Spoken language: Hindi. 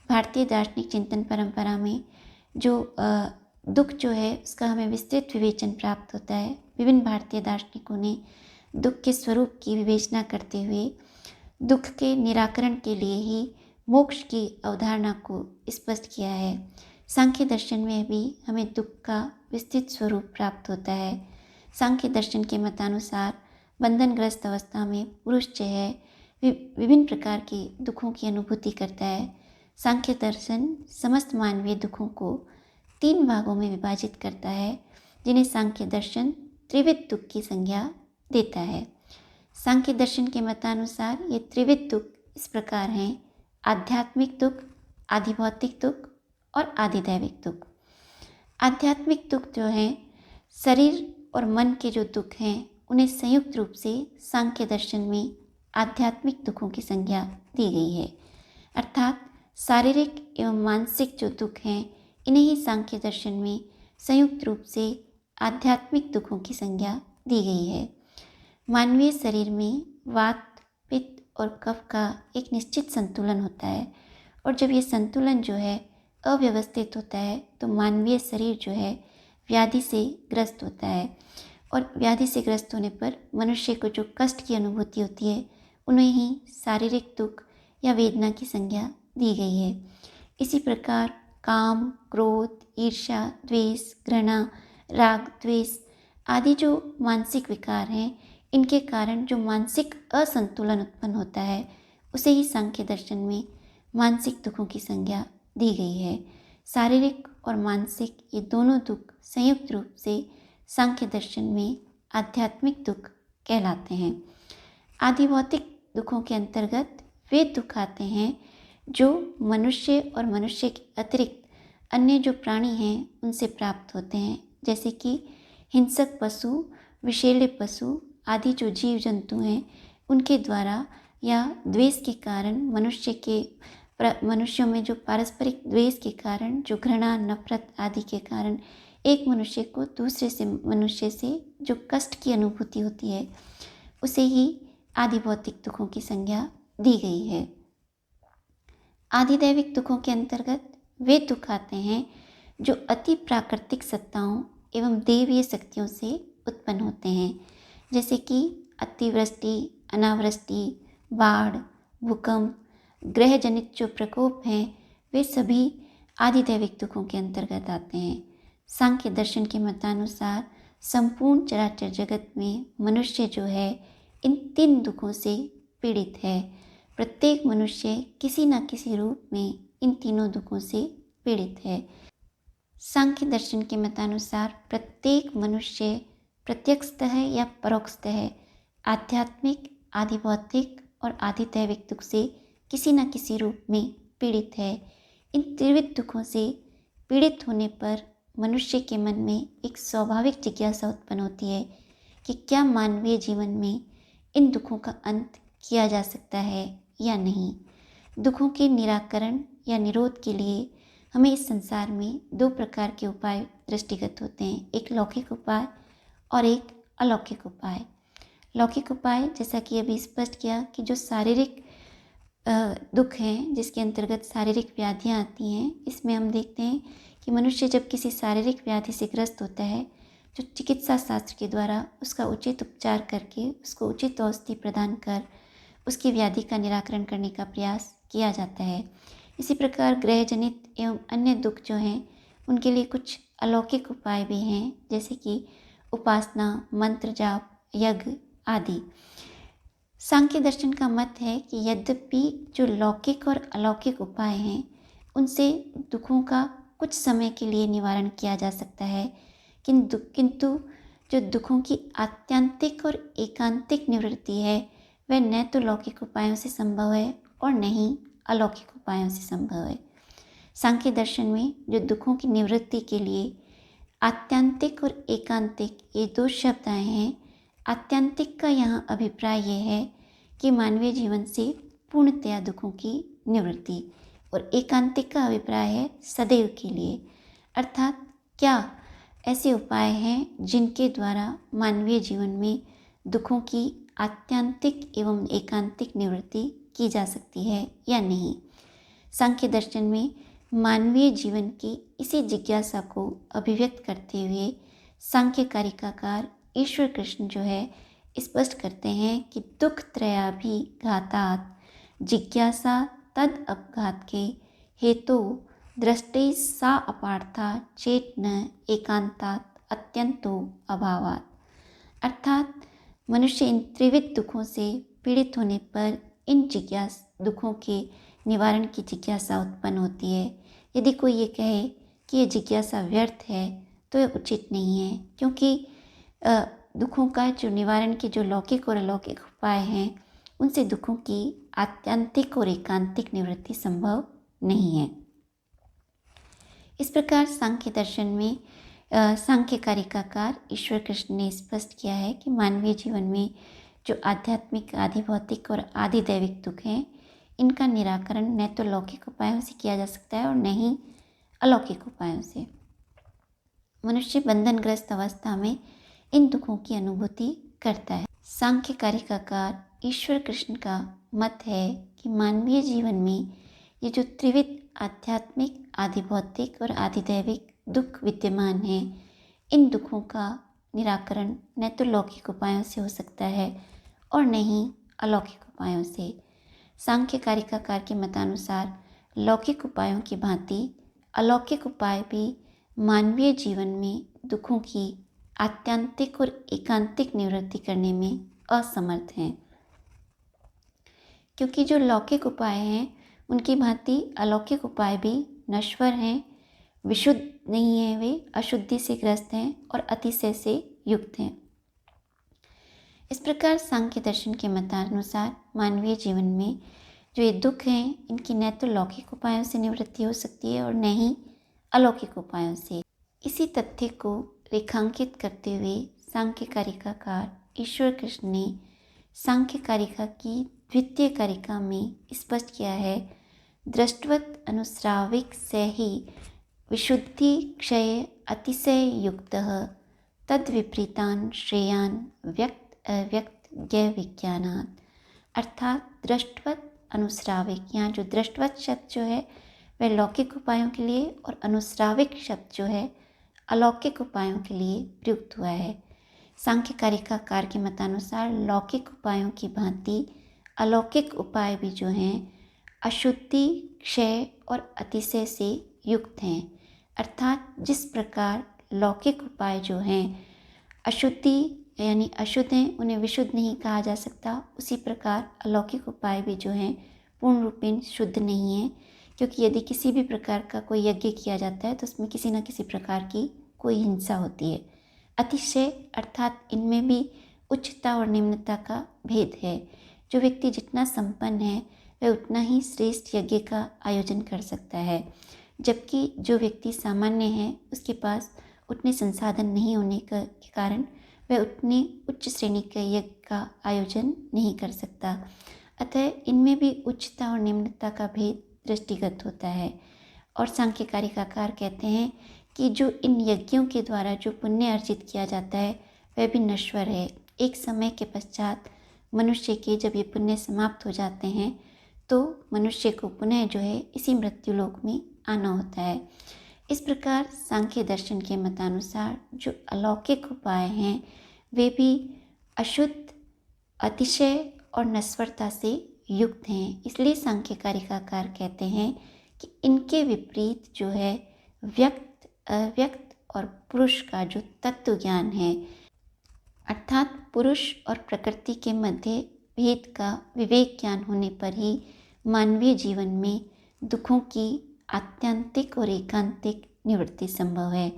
भारतीय दार्शनिक चिंतन परंपरा में जो दुख जो है उसका हमें विस्तृत विवेचन प्राप्त होता है। विभिन्न भारतीय दार्शनिकों ने दुख के स्वरूप की विवेचना करते हुए दुख के निराकरण के लिए ही मोक्ष की अवधारणा को स्पष्ट किया है। सांख्य दर्शन में भी हमें दुख का विस्तृत स्वरूप प्राप्त होता है। सांख्य दर्शन के मतानुसार बंधनग्रस्त अवस्था में पुरुष जो है विभिन्न प्रकार के दुखों की अनुभूति करता है। सांख्य दर्शन समस्त मानवीय दुखों को 3 भागों में विभाजित करता है, जिन्हें सांख्य दर्शन त्रिविध दुख की संज्ञा देता है। सांख्य दर्शन के मतानुसार ये त्रिविध दुख इस प्रकार हैं: आध्यात्मिक दुख, आधिभौतिक दुख और आधिदैविक दुख। आध्यात्मिक दुख जो हैं, शरीर और मन के जो दुख हैं, उन्हें संयुक्त रूप से सांख्य दर्शन में आध्यात्मिक दुखों की संज्ञा दी गई है। अर्थात शारीरिक एवं मानसिक जो दुख हैं, इन्हें ही सांख्य दर्शन में संयुक्त रूप से आध्यात्मिक दुखों की संज्ञा दी गई है। मानवीय शरीर में वात, पित्त और कफ का एक निश्चित संतुलन होता है, और जब ये संतुलन जो है अव्यवस्थित होता है तो मानवीय शरीर जो है व्याधि से ग्रस्त होता है, और व्याधि से ग्रस्त होने पर मनुष्य को जो कष्ट की अनुभूति होती है उन्हें ही शारीरिक दुख या वेदना की संज्ञा दी गई है। इसी प्रकार काम, क्रोध, ईर्ष्या, द्वेष, घृणा, राग, द्वेष आदि जो मानसिक विकार हैं, इनके कारण जो मानसिक असंतुलन उत्पन्न होता है उसे ही सांख्य दर्शन में मानसिक दुखों की संज्ञा दी गई है। शारीरिक और मानसिक ये दोनों दुख संयुक्त रूप से सांख्य दर्शन में आध्यात्मिक दुख कहलाते हैं। आधिभौतिक दुखों के अंतर्गत वे दुख आते हैं जो मनुष्य और मनुष्य के अतिरिक्त अन्य जो प्राणी हैं उनसे प्राप्त होते हैं, जैसे कि हिंसक पशु, विषैले पशु आदि जो जीव जंतु हैं उनके द्वारा, या द्वेष के कारण मनुष्यों में जो पारस्परिक द्वेष के कारण, जो घृणा, नफरत आदि के कारण एक मनुष्य को दूसरे मनुष्य से जो कष्ट की अनुभूति होती है उसे ही आधिभौतिक दुखों की संज्ञा दी गई है। आधिदैविक दुखों के अंतर्गत वे दुख आते हैं जो अति प्राकृतिक सत्ताओं एवं देवीय शक्तियों से उत्पन्न होते हैं, जैसे कि अतिवृष्टि, अनावृष्टि, बाढ़, भूकंप, ग्रह जनित जो प्रकोप हैं, वे सभी आधिदैविक दुखों के अंतर्गत आते हैं। सांख्य दर्शन के मतानुसार संपूर्ण चराचर जगत में मनुष्य जो है इन 3 दुखों से पीड़ित है। प्रत्येक मनुष्य किसी न किसी रूप में इन तीनों दुखों से पीड़ित है। सांख्य दर्शन के मतानुसार प्रत्येक मनुष्य प्रत्यक्षतः या परोक्षतः आध्यात्मिक, आधिभौतिक और आधिदैविक दुख से किसी न किसी रूप में पीड़ित है। इन त्रिविध दुखों से पीड़ित होने पर मनुष्य के मन में एक स्वाभाविक जिज्ञासा उत्पन्न होती है कि क्या मानवीय जीवन में इन दुखों का अंत किया जा सकता है या नहीं। दुखों के निराकरण या निरोध के लिए हमें इस संसार में 2 प्रकार के उपाय दृष्टिगत होते हैं, एक लौकिक उपाय और एक अलौकिक उपाय। लौकिक उपाय, जैसा कि अभी स्पष्ट किया, कि जो शारीरिक दुख हैं, जिसके अंतर्गत शारीरिक व्याधियाँ आती हैं, इसमें हम देखते हैं कि मनुष्य जब किसी शारीरिक व्याधि से ग्रस्त होता है, जो चिकित्सा शास्त्र के द्वारा उसका उचित उपचार करके उसको उचित औषधि प्रदान कर उसकी व्याधि का निराकरण करने का प्रयास किया जाता है। इसी प्रकार ग्रह जनित एवं अन्य दुख जो हैं उनके लिए कुछ अलौकिक उपाय भी हैं, जैसे कि उपासना, मंत्र जाप, यज्ञ आदि। सांख्य दर्शन का मत है कि यद्यपि जो लौकिक और अलौकिक उपाय हैं उनसे दुखों का कुछ समय के लिए निवारण किया जा सकता है, किंतु जो दुखों की आत्यंतिक और एकांतिक निवृत्ति है वह न तो लौकिक उपायों से संभव है और न ही अलौकिक उपायों से संभव है। सांख्य दर्शन में जो दुखों की निवृत्ति के लिए आत्यंतिक और एकांतिक ये 2 शब्द आए हैं, आत्यंतिक का यहाँ अभिप्राय ये है कि मानवीय जीवन से पूर्णतया दुखों की निवृत्ति, और एकांतिक का अभिप्राय है सदैव के लिए। अर्थात क्या ऐसे उपाय हैं जिनके द्वारा मानवीय जीवन में दुखों की आत्यंतिक एवं एकांतिक निवृत्ति की जा सकती है या नहीं। सांख्य दर्शन में मानवीय जीवन की इसी जिज्ञासा को अभिव्यक्त करते हुए सांख्य कारिकाकार ईश्वर कृष्ण जो है स्पष्ट करते हैं कि दुख त्रयाभिघातात् जिज्ञासा तद अपघात के हेतु दृष्टि सा अपार्था चेत न एकांतात् अत्यंतो अभावात्। अर्थात मनुष्य इन त्रिविध दुखों से पीड़ित होने पर इन दुखों के निवारण की जिज्ञासा उत्पन्न होती है। यदि कोई ये कहे कि ये जिज्ञासा व्यर्थ है तो यह उचित नहीं है, क्योंकि दुखों का जो निवारण के जो लौकिक और अलौकिक उपाय हैं उनसे दुखों की आत्यंतिक और एकांतिक निवृत्ति संभव नहीं है। इस प्रकार सांख्य दर्शन में सांख्य कारिकाकार ईश्वर कृष्ण ने स्पष्ट किया है कि मानवीय जीवन में जो आध्यात्मिक, आदि भौतिक और आदि दैविक दुख हैं, इनका निराकरण न तो लौकिक उपायों से किया जा सकता है और न ही अलौकिक उपायों से। मनुष्य बंधनग्रस्त अवस्था में इन दुखों की अनुभूति करता है। सांख्य कारिकाकार ईश्वर कृष्ण का मत है कि मानवीय जीवन में ये जो त्रिविध आध्यात्मिक, आदि भौतिक और आदि दैविक दुख विद्यमान हैं, इन दुखों का निराकरण न तो लौकिक उपायों से हो सकता है और न ही अलौकिक उपायों से। सांख्य कारिकाकार के मतानुसार लौकिक उपायों की भांति अलौकिक उपाय भी मानवीय जीवन में दुखों की आत्यंतिक और एकांतिक निवृत्ति करने में असमर्थ हैं, क्योंकि जो लौकिक उपाय हैं उनकी भांति अलौकिक उपाय भी नश्वर हैं, विशुद्ध नहीं है, वे अशुद्धि से ग्रस्त हैं और अतिशय से युक्त हैं। इस प्रकार सांख्य दर्शन के मतानुसार मानवीय जीवन में जो ये दुख हैं, इनकी न तो लौकिक उपायों से निवृत्ति हो सकती है और न ही अलौकिक उपायों से। इसी तथ्य को रेखांकित करते हुए सांख्य कारिकाकार ईश्वर कृष्ण ने सांख्य कारिका की द्वितीय कारिका में स्पष्ट किया है, दृष्टवत् अनुस्राविक से ही विशुद्धि क्षय अतिशय युक्तः तद विपरीतान श्रेयान व्यक्त अव्यक्त ज्ञ विज्ञानात्। अर्थात दृष्टवत् अनुस्राविक, यहाँ जो दृष्टवत् शब्द जो है वह लौकिक उपायों के लिए और अनुस्राविक शब्द जो है अलौकिक उपायों के लिए प्रयुक्त हुआ है। सांख्य कारिकाकार के मतानुसार लौकिक उपायों की भांति अलौकिक उपाय भी जो हैं अशुद्धि, क्षय और अतिशय से युक्त हैं। अर्थात जिस प्रकार लौकिक उपाय जो हैं अशुद्धि यानी अशुद्ध हैं, उन्हें विशुद्ध नहीं कहा जा सकता, उसी प्रकार अलौकिक उपाय भी जो हैं पूर्ण रूपेण शुद्ध नहीं है, क्योंकि यदि किसी भी प्रकार का कोई यज्ञ किया जाता है तो उसमें किसी न किसी प्रकार की कोई हिंसा होती है। अतिशय अर्थात इनमें भी उच्चता और निम्नता का भेद है। जो व्यक्ति जितना संपन्न है वह उतना ही श्रेष्ठ यज्ञ का आयोजन कर सकता है, जबकि जो व्यक्ति सामान्य है उसके पास उतने संसाधन नहीं होने के कारण वह उतने उच्च श्रेणी के यज्ञ का आयोजन नहीं कर सकता। अतः इनमें भी उच्चता और निम्नता का भेद दृष्टिगत होता है। और सांख्य कारिकाकार कहते हैं कि जो इन यज्ञों के द्वारा जो पुण्य अर्जित किया जाता है वह भी नश्वर है। एक समय के पश्चात मनुष्य के जब ये पुण्य समाप्त हो जाते हैं तो मनुष्य को पुनः जो है इसी मृत्युलोक में आना होता है। इस प्रकार सांख्य दर्शन के मतानुसार जो अलौकिक उपाय हैं वे भी अशुद्ध, अतिशय और नश्वरता से युक्त हैं। इसलिए सांख्य कारिकाकार कहते हैं कि इनके विपरीत जो है व्यक्त, अव्यक्त और पुरुष का जो तत्व ज्ञान है, अर्थात पुरुष और प्रकृति के मध्य भेद का विवेक ज्ञान होने पर ही मानवीय जीवन में दुखों की आत्यंतिक और एकांतिक निवृत्ति संभव है।